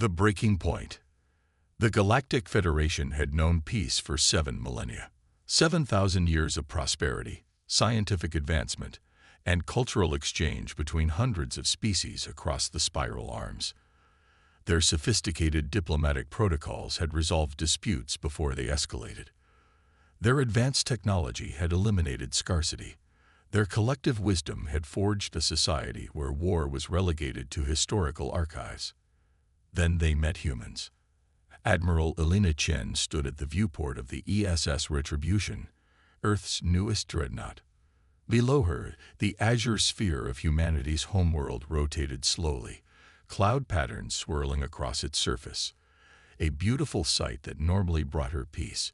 The breaking point. The Galactic Federation had known peace for 7 millennia. 7,000 years of prosperity, scientific advancement, and cultural exchange between hundreds of species across the spiral arms. Their sophisticated diplomatic protocols had resolved disputes before they escalated. Their advanced technology had eliminated scarcity. Their collective wisdom had forged a society where war was relegated to historical archives. Then they met humans. Admiral Elena Chen stood at the viewport of the ESS Retribution, Earth's newest dreadnought. Below her, the azure sphere of humanity's homeworld rotated slowly, cloud patterns swirling across its surface. A beautiful sight that normally brought her peace.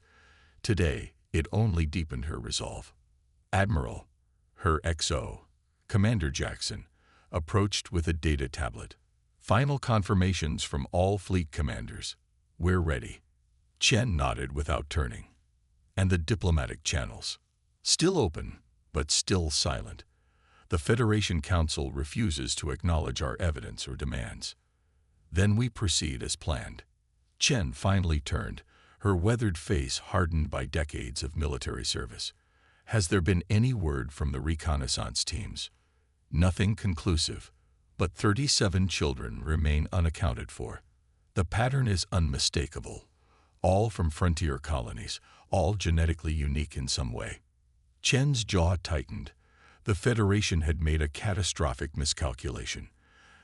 Today, it only deepened her resolve. Admiral, her XO, Commander Jackson, approached with a data tablet. Final confirmations from all fleet commanders. We're ready. Chen nodded without turning. And the diplomatic channels. Still open, but still silent. The Federation Council refuses to acknowledge our evidence or demands. Then we proceed as planned. Chen finally turned, her weathered face hardened by decades of military service. Has there been any word from the reconnaissance teams? Nothing conclusive, but 37 children remain unaccounted for. The pattern is unmistakable. All from frontier colonies, all genetically unique in some way. Chen's jaw tightened. The Federation had made a catastrophic miscalculation.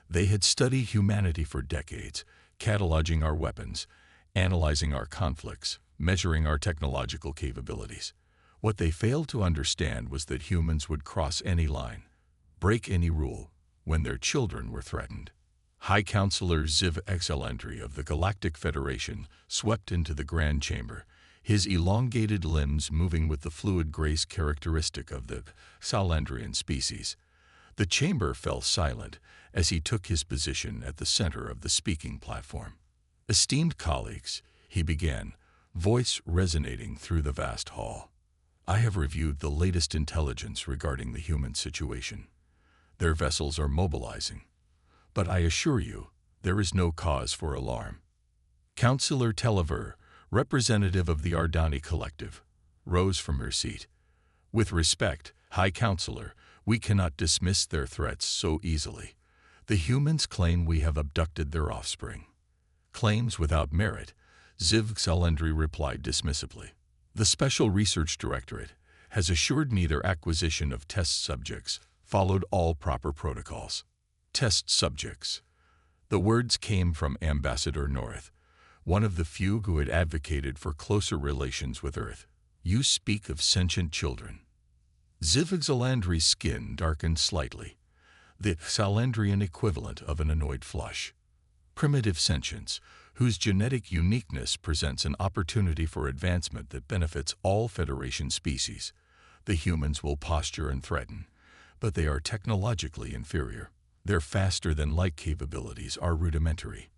They had studied humanity for decades, cataloging our weapons, analyzing our conflicts, measuring our technological capabilities. What they failed to understand was that humans would cross any line, break any rule, when their children were threatened. High Counselor Ziv Excelendry of the Galactic Federation swept into the Grand Chamber, his elongated limbs moving with the fluid grace characteristic of the Salendrian species. The chamber fell silent as he took his position at the center of the speaking platform. Esteemed colleagues, he began, voice resonating through the vast hall. I have reviewed the latest intelligence regarding the human situation. Their vessels are mobilizing. But I assure you, there is no cause for alarm. Councillor Telever, representative of the Ardani Collective, rose from her seat. With respect, High Counselor, we cannot dismiss their threats so easily. The humans claim we have abducted their offspring. Claims without merit, Ziv Xalendry replied dismissively. The Special Research Directorate has assured me their acquisition of test subjects followed all proper protocols. Test subjects. The words came from Ambassador North, one of the few who had advocated for closer relations with Earth. You speak of sentient children. Ziv Xalandry's skin darkened slightly, the Xalendrian equivalent of an annoyed flush. Primitive sentience, whose genetic uniqueness presents an opportunity for advancement that benefits all Federation species. The humans will posture and threaten, but they are technologically inferior. Their faster-than-light capabilities are rudimentary.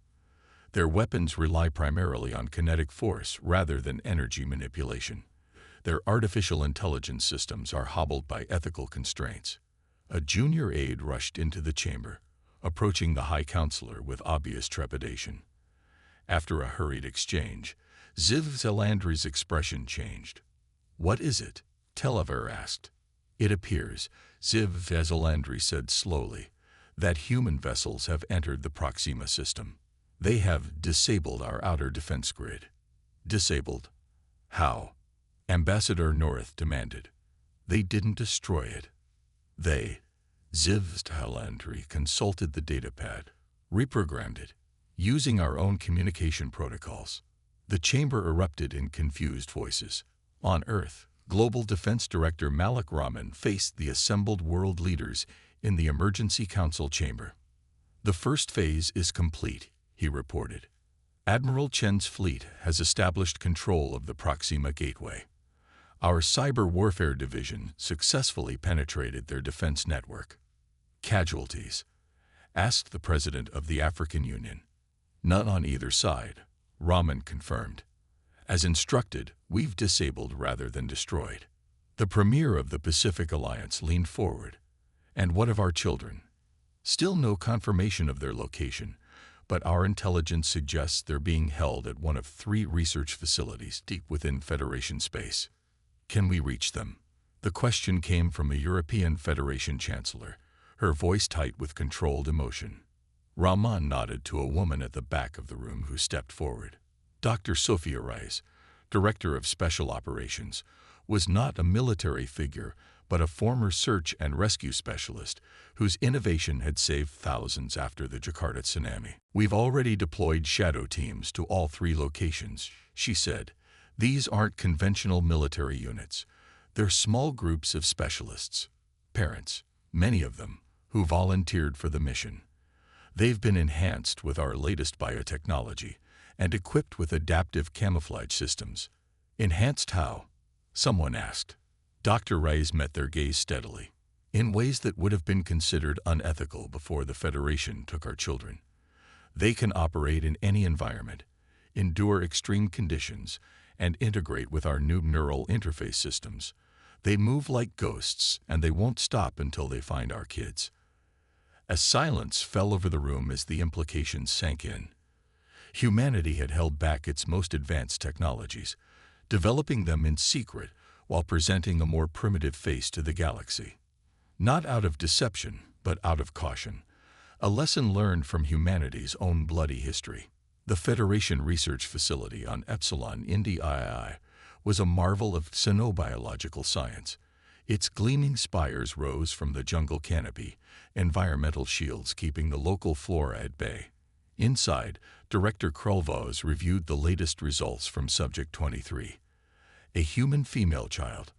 Their weapons rely primarily on kinetic force rather than energy manipulation. Their artificial intelligence systems are hobbled by ethical constraints. A junior aide rushed into the chamber, approaching the High Counselor with obvious trepidation. After a hurried exchange, Ziv Xalandry's expression changed. What is it? Telever asked. It appears, Ziv Xalandry said slowly, that human vessels have entered the Proxima system. They have disabled our outer defense grid. Disabled? How? Ambassador North demanded. They didn't destroy it. They, Ziv Xalandry, consulted the datapad, reprogrammed it, using our own communication protocols. The chamber erupted in confused voices. On Earth, Global Defense Director Malik Rahman faced the assembled world leaders in the Emergency Council chamber. The first phase is complete, he reported. Admiral Chen's fleet has established control of the Proxima Gateway. Our cyber warfare division successfully penetrated their defense network. Casualties? Asked the President of the African Union. None on either side, Rahman confirmed. As instructed, we've disabled rather than destroyed. The Premier of the Pacific Alliance leaned forward. And what of our children? Still no confirmation of their location, but our intelligence suggests they're being held at one of 3 research facilities deep within Federation space. Can we reach them? The question came from a European Federation chancellor, her voice tight with controlled emotion. Rahman nodded to a woman at the back of the room who stepped forward. Dr. Sophia Rice, Director of Special Operations, was not a military figure, but a former search and rescue specialist whose innovation had saved thousands after the Jakarta tsunami. We've already deployed shadow teams to all 3 locations, she said. These aren't conventional military units. They're small groups of specialists, parents, many of them, who volunteered for the mission. They've been enhanced with our latest biotechnology and equipped with adaptive camouflage systems. Enhanced how? Someone asked. Dr. Rice met their gaze steadily. In ways that would have been considered unethical before the Federation took our children. They can operate in any environment, endure extreme conditions, and integrate with our new neural interface systems. They move like ghosts, and they won't stop until they find our kids. A silence fell over the room as the implications sank in. Humanity had held back its most advanced technologies, developing them in secret while presenting a more primitive face to the galaxy. Not out of deception, but out of caution. A lesson learned from humanity's own bloody history. The Federation Research Facility on Epsilon Indi II was a marvel of xenobiological science. Its gleaming spires rose from the jungle canopy, environmental shields keeping the local flora at bay. Inside, Director Krulvos reviewed the latest results from Subject 23. A human female child,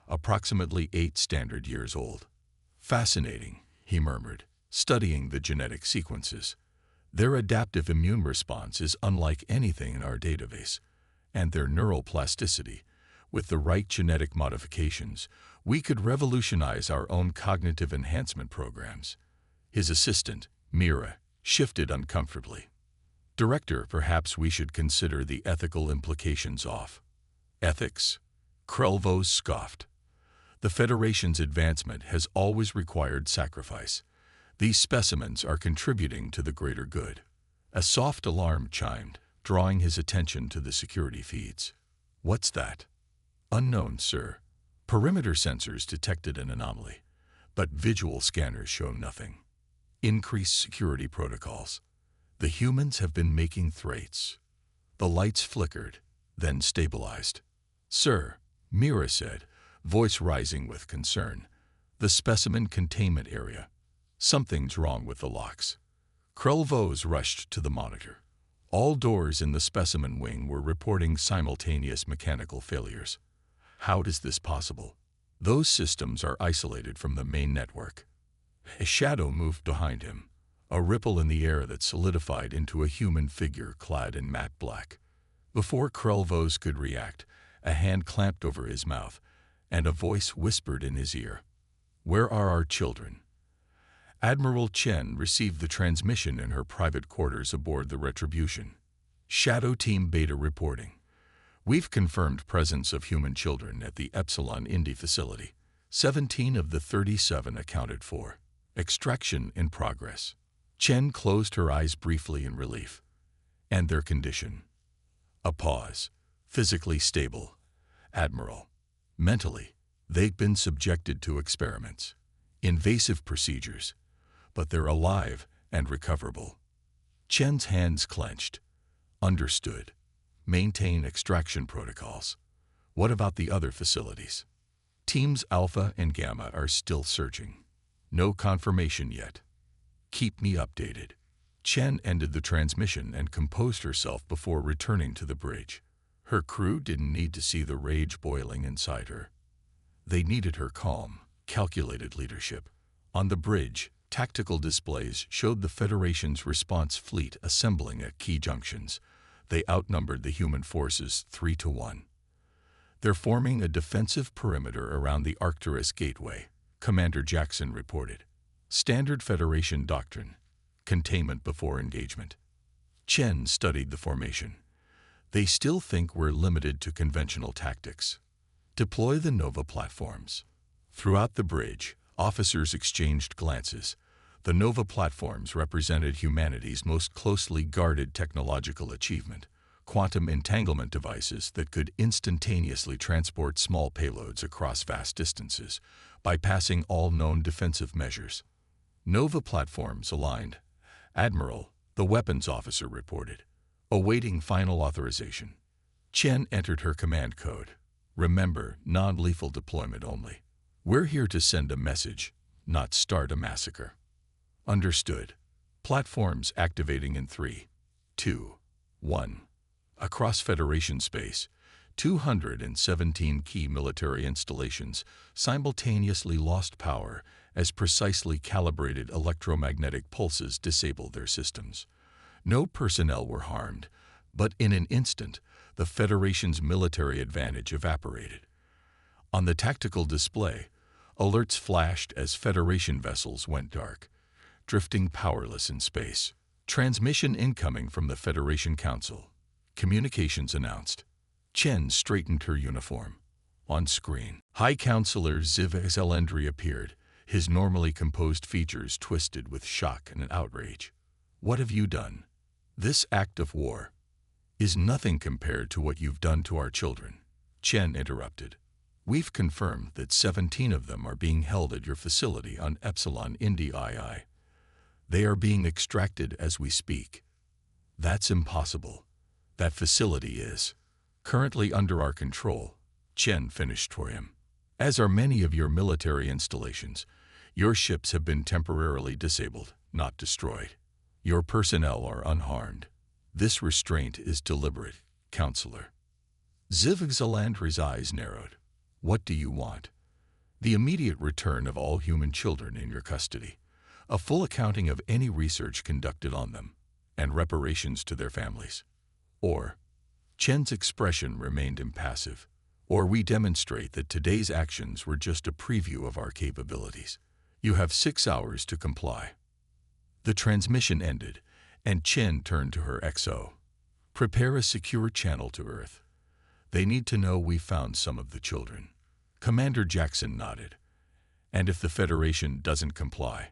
approximately 8 standard years old. Fascinating, he murmured, studying the genetic sequences. Their adaptive immune response is unlike anything in our database, and their neural plasticity. With the right genetic modifications, we could revolutionize our own cognitive enhancement programs. His assistant, Mira, shifted uncomfortably. Director, perhaps we should consider the ethical implications of ethics? Krulvos scoffed. The Federation's advancement has always required sacrifice. These specimens are contributing to the greater good. A soft alarm chimed, drawing his attention to the security feeds. What's that? Unknown, sir. Perimeter sensors detected an anomaly, but visual scanners show nothing. Increased security protocols. The humans have been making threats. The lights flickered, then stabilized. Sir, Mira said, voice rising with concern. The specimen containment area. Something's wrong with the locks. Krulvos rushed to the monitor. All doors in the specimen wing were reporting simultaneous mechanical failures. How is this possible? Those systems are isolated from the main network. A shadow moved behind him, a ripple in the air that solidified into a human figure clad in matte black. Before Krulvos could react, a hand clamped over his mouth, and a voice whispered in his ear. Where are our children? Admiral Chen received the transmission in her private quarters aboard the Retribution. Shadow Team Beta reporting. We've confirmed presence of human children at the Epsilon Indi facility. 17 of the 37 accounted for. Extraction in progress. Chen closed her eyes briefly in relief. And their condition? A pause. Physically stable. Admiral. Mentally, they've been subjected to experiments. Invasive procedures. But they're alive and recoverable. Chen's hands clenched. Understood. Maintain extraction protocols. What about the other facilities? Teams Alpha and Gamma are still searching. No confirmation yet. Keep me updated. Chen ended the transmission and composed herself before returning to the bridge. Her crew didn't need to see the rage boiling inside her. They needed her calm, calculated leadership. On the bridge, tactical displays showed the Federation's response fleet assembling at key junctions. They outnumbered the human forces 3-1. They're forming a defensive perimeter around the Arcturus Gateway, Commander Jackson reported. Standard Federation doctrine. Containment before engagement. Chen studied the formation. They still think we're limited to conventional tactics. Deploy the Nova platforms. Throughout the bridge, officers exchanged glances. The Nova platforms represented humanity's most closely guarded technological achievement, quantum entanglement devices that could instantaneously transport small payloads across vast distances, bypassing all known defensive measures. Nova platforms aligned. Admiral, the weapons officer reported, awaiting final authorization. Chen entered her command code. Remember, non-lethal deployment only. We're here to send a message, not start a massacre. Understood. Platforms activating in 3, 2, 1. Across Federation space, 217 key military installations simultaneously lost power as precisely calibrated electromagnetic pulses disabled their systems. No personnel were harmed, but in an instant, the Federation's military advantage evaporated. On the tactical display, alerts flashed as Federation vessels went dark, drifting powerless in space. Transmission incoming from the Federation Council. Communications announced. Chen straightened her uniform. On screen, High Counselor Ziv-Xelendry appeared, his normally composed features twisted with shock and outrage. What have you done? This act of war is nothing compared to what you've done to our children. Chen interrupted. We've confirmed that 17 of them are being held at your facility on Epsilon Indi II. They are being extracted as we speak. That's impossible. That facility is currently under our control, Chen finished for him. As are many of your military installations, your ships have been temporarily disabled, not destroyed. Your personnel are unharmed. This restraint is deliberate, Counselor. Ziv-Xelendry's eyes narrowed. What do you want? The immediate return of all human children in your custody, a full accounting of any research conducted on them, and reparations to their families. Or, Chen's expression remained impassive, or we demonstrate that today's actions were just a preview of our capabilities. You have 6 hours to comply. The transmission ended, and Chen turned to her XO. Prepare a secure channel to Earth. They need to know we found some of the children. Commander Jackson nodded. And if the Federation doesn't comply?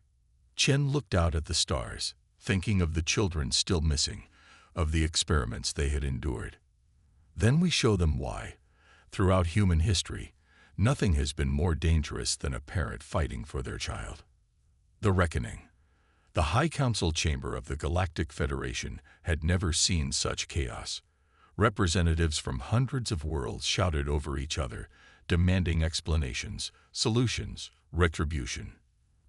Chen looked out at the stars, thinking of the children still missing, of the experiments they had endured. Then we show them why. Throughout human history, nothing has been more dangerous than a parent fighting for their child. The Reckoning. The High Council chamber of the Galactic Federation had never seen such chaos. Representatives from hundreds of worlds shouted over each other, demanding explanations, solutions, retribution.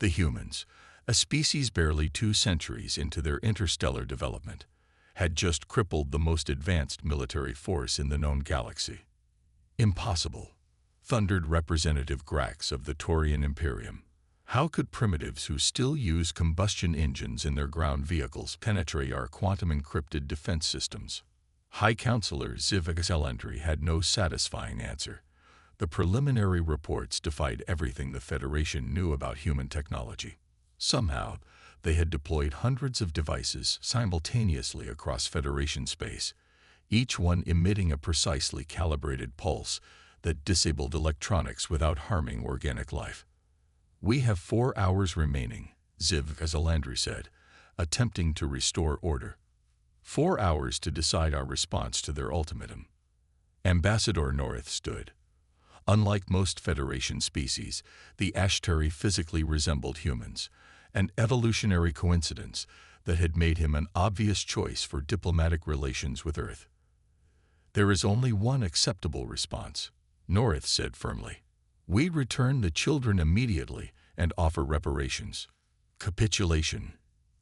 The humans, a species barely 2 centuries into their interstellar development, had just crippled the most advanced military force in the known galaxy. Impossible, thundered Representative Grax of the Taurian Imperium. How could primitives who still use combustion engines in their ground vehicles penetrate our quantum-encrypted defense systems? High Counselor Ziv-Xelendry had no satisfying answer. The preliminary reports defied everything the Federation knew about human technology. Somehow, they had deployed hundreds of devices simultaneously across Federation space, each one emitting a precisely calibrated pulse that disabled electronics without harming organic life. We have 4 hours remaining, Ziv-Xelendry said, attempting to restore order. 4 hours to decide our response to their ultimatum. Ambassador North stood. Unlike most Federation species, the Ashtari physically resembled humans, an evolutionary coincidence that had made him an obvious choice for diplomatic relations with Earth. There is only one acceptable response, North said firmly. We return the children immediately and offer reparations. Capitulation.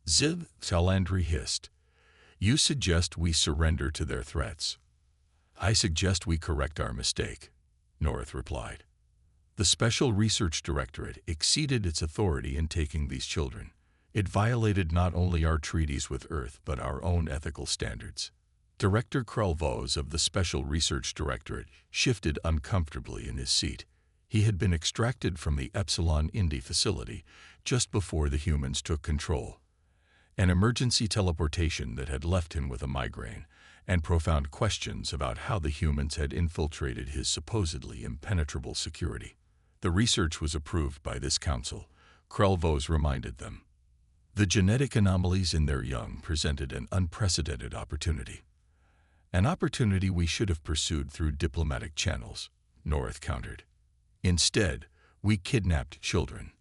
Ziv-Xelendry hissed. You suggest we surrender to their threats. I suggest we correct our mistake, North replied. The Special Research Directorate exceeded its authority in taking these children. It violated not only our treaties with Earth but our own ethical standards. Director Krelvos of the Special Research Directorate shifted uncomfortably in his seat. He had been extracted from the Epsilon Indi facility just before the humans took control. An emergency teleportation that had left him with a migraine and profound questions about how the humans had infiltrated his supposedly impenetrable security. The research was approved by this council, Krelvos reminded them. The genetic anomalies in their young presented an unprecedented opportunity. An opportunity we should have pursued through diplomatic channels, North countered. Instead, we kidnapped children.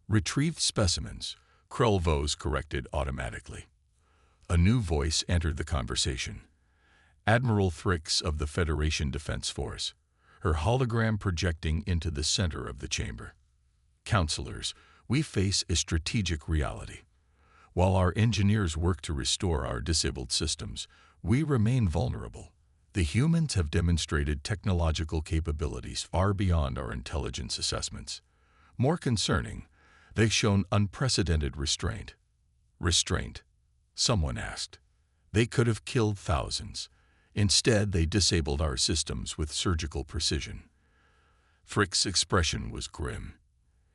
Retrieved specimens, Krelvos corrected automatically. A new voice entered the conversation. Admiral Thrix of the Federation Defense Force, her hologram projecting into the center of the chamber. Counselors, we face a strategic reality. While our engineers work to restore our disabled systems, we remain vulnerable. The humans have demonstrated technological capabilities far beyond our intelligence assessments. More concerning, they've shown unprecedented restraint. Restraint? Someone asked. They could have killed thousands. Instead, they disabled our systems with surgical precision. Frick's expression was grim.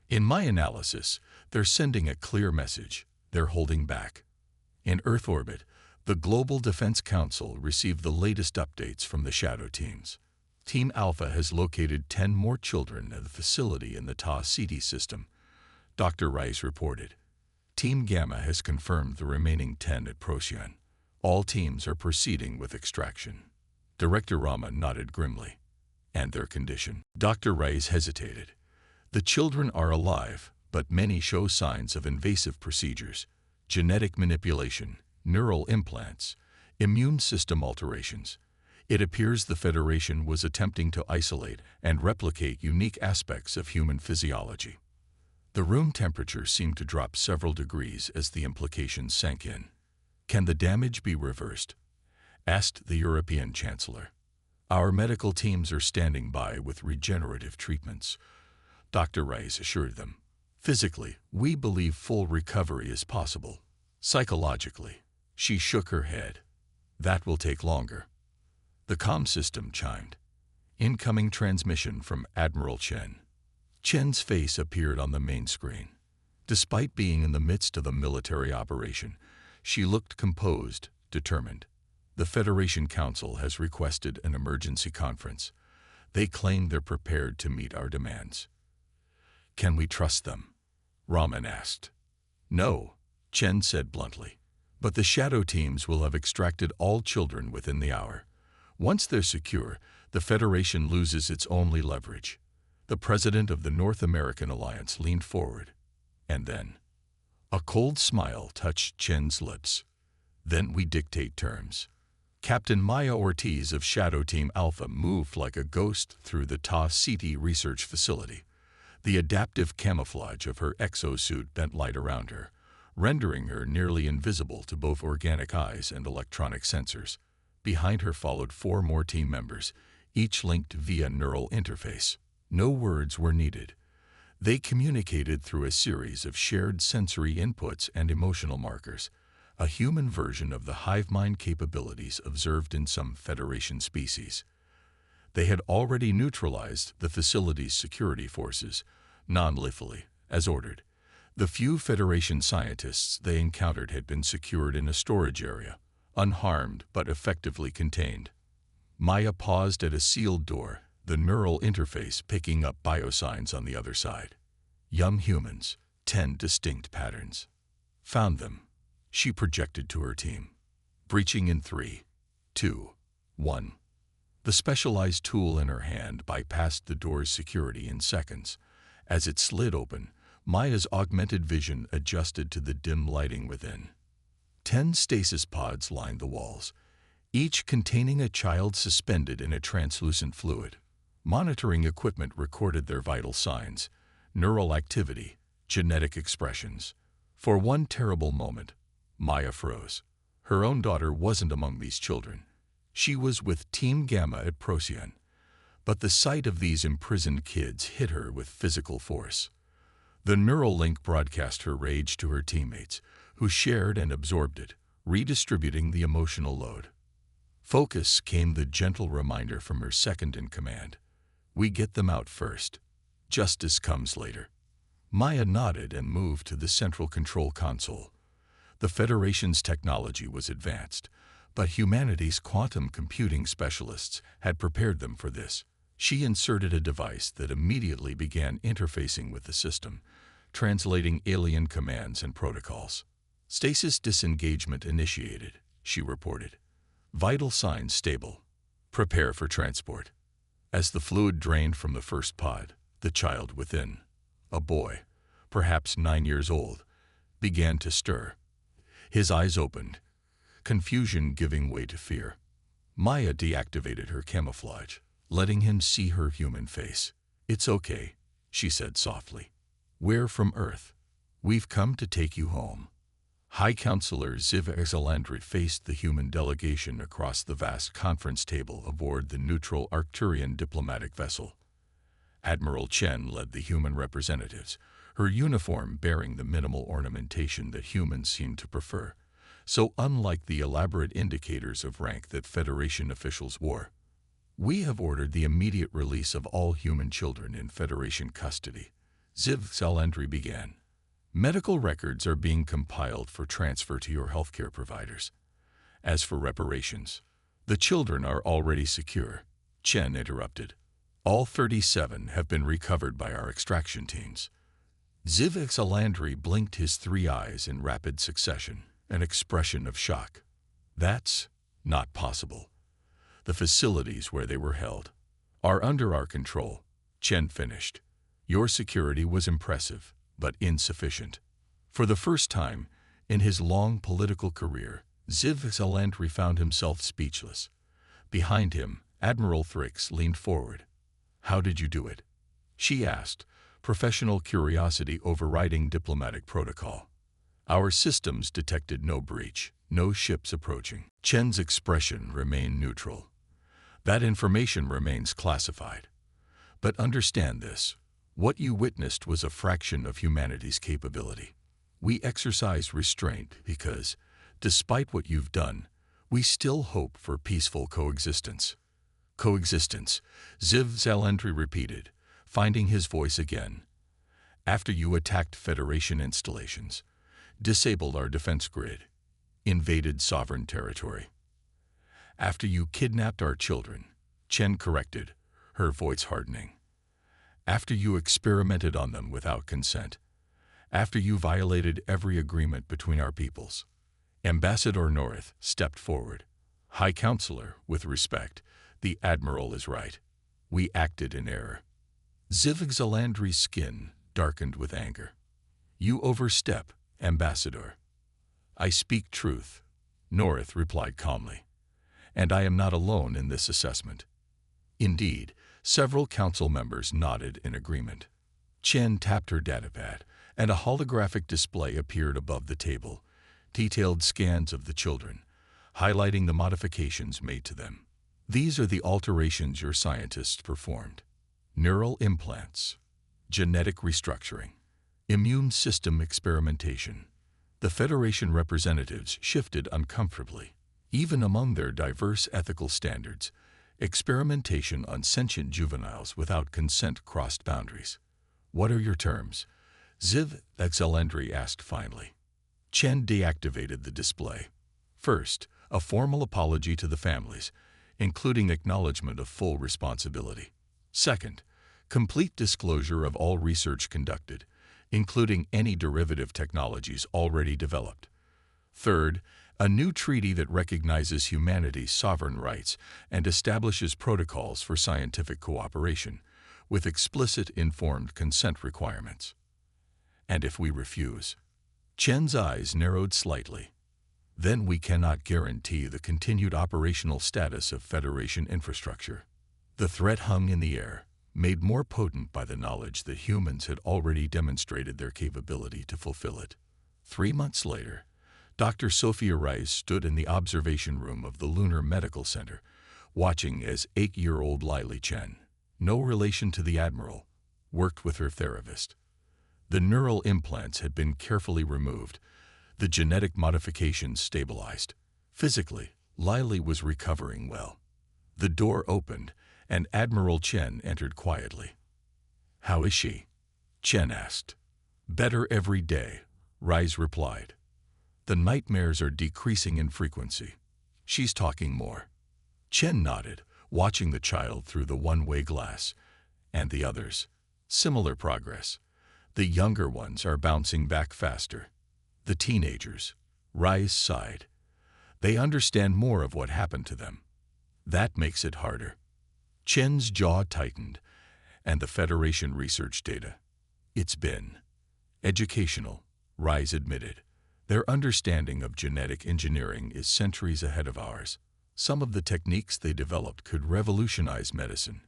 In my analysis, they're sending a clear message. They're holding back. In Earth orbit, the Global Defense Council received the latest updates from the Shadow teams. Team Alpha has located 10 more children at the facility in the Ta-City system, Dr. Rice reported. Team Gamma has confirmed the remaining 10 at Procyon. All teams are proceeding with extraction. Director Rama nodded grimly. And their condition? Dr. Rice hesitated. The children are alive, but many show signs of invasive procedures, genetic manipulation, neural implants, immune system alterations. It appears the Federation was attempting to isolate and replicate unique aspects of human physiology. The room temperature seemed to drop several degrees as the implications sank in. Can the damage be reversed? Asked the European Chancellor. Our medical teams are standing by with regenerative treatments, Dr. Rice assured them. Physically, we believe full recovery is possible. Psychologically, she shook her head. That will take longer. The comm system chimed. Incoming transmission from Admiral Chen. Chen's face appeared on the main screen. Despite being in the midst of a military operation, she looked composed, determined. The Federation Council has requested an emergency conference. They claim they're prepared to meet our demands. Can we trust them? Raman asked. No, Chen said bluntly. But the Shadow teams will have extracted all children within the hour. Once they're secure, the Federation loses its only leverage. The president of the North American Alliance leaned forward. And then, a cold smile touched Chen's lips. Then we dictate terms. Captain Maya Ortiz of Shadow Team Alpha moved like a ghost through the Ta-City research facility. The adaptive camouflage of her exosuit bent light around her, rendering her nearly invisible to both organic eyes and electronic sensors. Behind her followed 4 more team members, each linked via neural interface. No words were needed. They communicated through a series of shared sensory inputs and emotional markers, a human version of the hive mind capabilities observed in some Federation species. They had already neutralized the facility's security forces, non-lethally, as ordered. The few Federation scientists they encountered had been secured in a storage area, unharmed but effectively contained. Maya paused at a sealed door, the neural interface picking up biosigns on the other side. Young humans, 10 distinct patterns. Found them. She projected to her team. Breaching in 3, 2, 1. The specialized tool in her hand bypassed the door's security in seconds. As it slid open, Maya's augmented vision adjusted to the dim lighting within. 10 stasis pods lined the walls, each containing a child suspended in a translucent fluid. Monitoring equipment recorded their vital signs, neural activity, genetic expressions. For one terrible moment, Maya froze. Her own daughter wasn't among these children. She was with Team Gamma at Procyon. But the sight of these imprisoned kids hit her with physical force. The neural link broadcast her rage to her teammates, who shared and absorbed it, redistributing the emotional load. Focus came the gentle reminder from her second-in-command. We get them out first. Justice comes later. Maya nodded and moved to the central control console. The Federation's technology was advanced, but humanity's quantum computing specialists had prepared them for this. She inserted a device that immediately began interfacing with the system, translating alien commands and protocols. Stasis disengagement initiated, she reported. Vital signs stable. Prepare for transport. As the fluid drained from the first pod, the child within, a boy, perhaps 9 years old, began to stir. His eyes opened, confusion giving way to fear. Maya deactivated her camouflage, letting him see her human face. "It's okay," she said softly. "We're from Earth. We've come to take you home." High Counselor Ziv-Xalandri faced the human delegation across the vast conference table aboard the neutral Arcturian diplomatic vessel. Admiral Chen led the human representatives, her uniform bearing the minimal ornamentation that humans seemed to prefer, so unlike the elaborate indicators of rank that Federation officials wore. "We have ordered the immediate release of all human children in Federation custody," Ziv-Xalandri began. "Medical records are being compiled for transfer to your healthcare providers. As for reparations, the children are already secure," Chen interrupted. "All 37 have been recovered by our extraction teams." Ziv-Xalandri blinked his 3 eyes in rapid succession, an expression of shock. "That's not possible. The facilities where they were held are under our control," Chen finished. "Your security was impressive, but insufficient." For the first time in his long political career, Ziv-Xalandri found himself speechless. Behind him, Admiral Thrix leaned forward. "How did you do it?" she asked, professional curiosity overriding diplomatic protocol. "Our systems detected no breach, no ships approaching." Chen's expression remained neutral. "That information remains classified. But understand this. What you witnessed was a fraction of humanity's capability. We exercise restraint because, despite what you've done, we still hope for peaceful coexistence." "Coexistence," Ziv-Xalandri repeated, finding his voice again. "After you attacked Federation installations, disabled our defense grid, invaded sovereign territory. After you kidnapped our children," Chen corrected, her voice hardening. "After you experimented on them without consent. After you violated every agreement between our peoples." Ambassador North stepped forward. "High Counselor, with respect, the Admiral is right. We acted in error." Ziv-Xalandri's skin darkened with anger. "You overstep, Ambassador." "I speak truth," North replied calmly. "And I am not alone in this assessment." Indeed, several council members nodded in agreement. Chen tapped her datapad, and a holographic display appeared above the table, detailed scans of the children, highlighting the modifications made to them. "These are the alterations your scientists performed. Neural implants, genetic restructuring, immune system experimentation." The Federation representatives shifted uncomfortably. Even among their diverse ethical standards, experimentation on sentient juveniles without consent crossed boundaries. "What are your terms?" Ziv-Xalandri asked finally. Chen deactivated the display. "First, a formal apology to the families, including acknowledgement of full responsibility. Second, complete disclosure of all research conducted, including any derivative technologies already developed. Third, a new treaty that recognizes humanity's sovereign rights and establishes protocols for scientific cooperation, with explicit informed consent requirements." "And if we refuse?" Chen's eyes narrowed slightly. "Then we cannot guarantee the continued operational status of Federation infrastructure." The threat hung in the air, made more potent by the knowledge that humans had already demonstrated their capability to fulfill it. 3 months later, Dr. Sophia Rice stood in the observation room of the Lunar Medical Center, watching as 8-year-old Lily Chen, no relation to the Admiral, worked with her therapist. The neural implants had been carefully removed, the genetic modifications stabilized. Physically, Lily was recovering well. The door opened, and Admiral Chen entered quietly. "How is she?" Chen asked. "Better every day," Rice replied. "The nightmares are decreasing in frequency. She's talking more." Chen nodded, watching the child through the one-way glass. "And the others?" "Similar progress. The younger ones are bouncing back faster. The teenagers, Rise sighed. They understand more of what happened to them. That makes it harder. Chen's jaw tightened, and the Federation research data. It's been educational, Rise admitted. Their understanding of genetic engineering is centuries ahead of ours. Some of the techniques they developed could revolutionize medicine,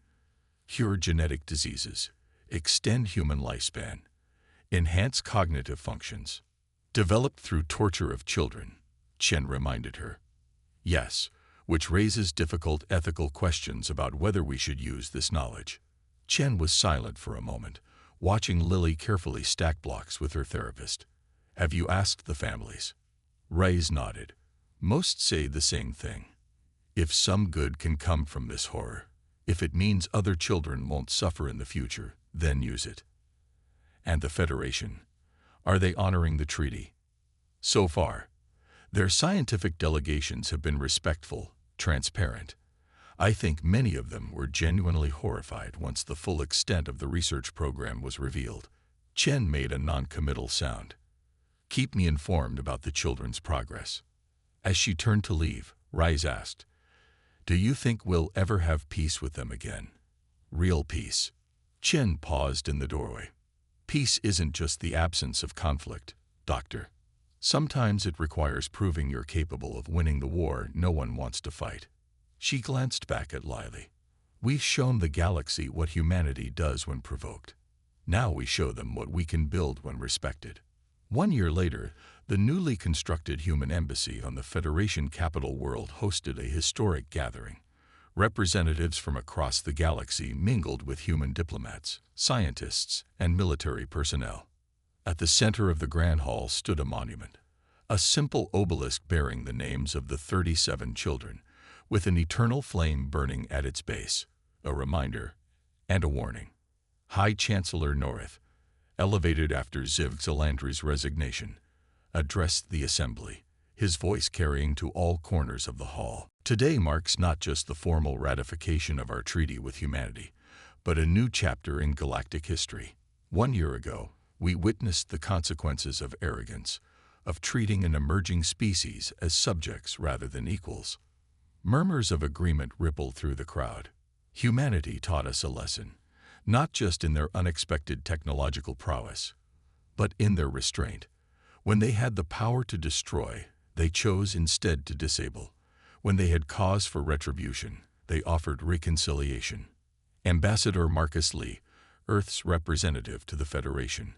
cure genetic diseases, extend human lifespan, enhance cognitive functions. Developed through torture of children, Chen reminded her. Yes, which raises difficult ethical questions about whether we should use this knowledge. Chen was silent for a moment, watching Lily carefully stack blocks with her therapist. Have you asked the families? Rise nodded. Most say the same thing. If some good can come from this horror, if it means other children won't suffer in the future, then use it. And the Federation? Are they honoring the treaty? So far, their scientific delegations have been respectful, transparent. I think many of them were genuinely horrified once the full extent of the research program was revealed. Chen made a non-committal sound. Keep me informed about the children's progress. As she turned to leave, Rise asked, do you think we'll ever have peace with them again? Real peace. Chen paused in the doorway. Peace isn't just the absence of conflict, Doctor. Sometimes it requires proving you're capable of winning the war no one wants to fight. She glanced back at Lily. We've shown the galaxy what humanity does when provoked. Now we show them what we can build when respected. 1 year later, the newly constructed human embassy on the Federation capital world hosted a historic gathering. Representatives from across the galaxy mingled with human diplomats, scientists, and military personnel. At the center of the Grand Hall stood a monument, a simple obelisk bearing the names of the 37 children, with an eternal flame burning at its base, a reminder and a warning. High Chancellor North, elevated after Ziv Xalandri's resignation, addressed the assembly, his voice carrying to all corners of the hall. Today marks not just the formal ratification of our treaty with humanity, but a new chapter in galactic history. 1 year ago, we witnessed the consequences of arrogance, of treating an emerging species as subjects rather than equals. Murmurs of agreement rippled through the crowd. Humanity taught us a lesson, not just in their unexpected technological prowess, but in their restraint. When they had the power to destroy, they chose instead to disable. When they had cause for retribution, they offered reconciliation. Ambassador Marcus Lee, Earth's representative to the Federation,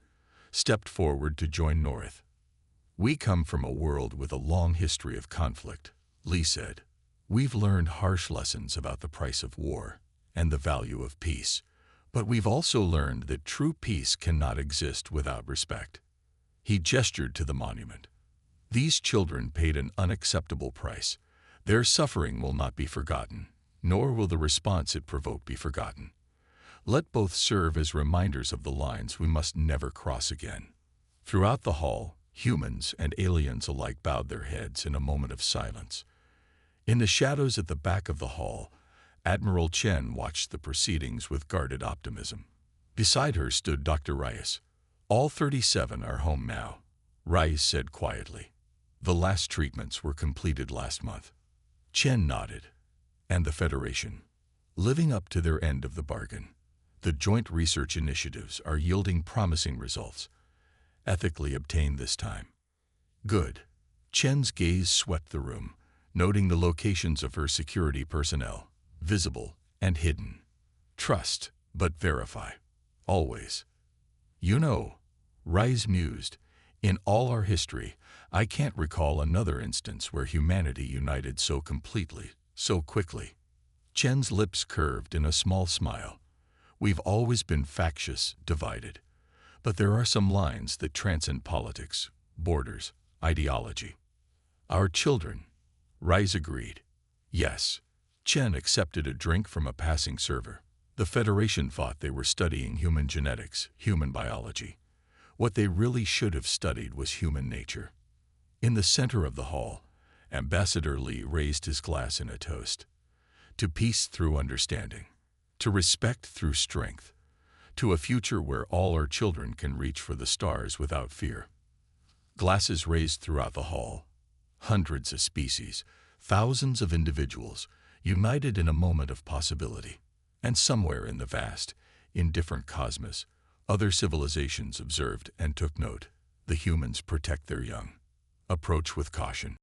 stepped forward to join North. We come from a world with a long history of conflict, Lee said. We've learned harsh lessons about the price of war and the value of peace, but we've also learned that true peace cannot exist without respect. He gestured to the monument. These children paid an unacceptable price. Their suffering will not be forgotten, nor will the response it provoked be forgotten. Let both serve as reminders of the lines we must never cross again. Throughout the hall, humans and aliens alike bowed their heads in a moment of silence. In the shadows at the back of the hall, Admiral Chen watched the proceedings with guarded optimism. Beside her stood Dr. Reyes. All 37 are home now, Reyes said quietly. The last treatments were completed last month. Chen nodded. And the Federation, living up to their end of the bargain. The joint research initiatives are yielding promising results, ethically obtained this time. Good. Chen's gaze swept the room, noting the locations of her security personnel, visible and hidden. Trust, but verify. Always. You know, Rise mused, in all our history, I can't recall another instance where humanity united so completely, so quickly. Chen's lips curved in a small smile. We've always been factious, divided. But there are some lines that transcend politics, borders, ideology. Our children, Rise agreed. Yes. Chen accepted a drink from a passing server. The Federation thought they were studying human genetics, human biology. What they really should have studied was human nature. In the center of the hall, Ambassador Lee raised his glass in a toast. To peace through understanding, to respect through strength, to a future where all our children can reach for the stars without fear. Glasses raised throughout the hall, Hundreds of species, thousands of individuals, united in a moment of possibility. And somewhere in the vast, indifferent cosmos, other civilizations observed and took note. The humans protect their young. Approach with caution.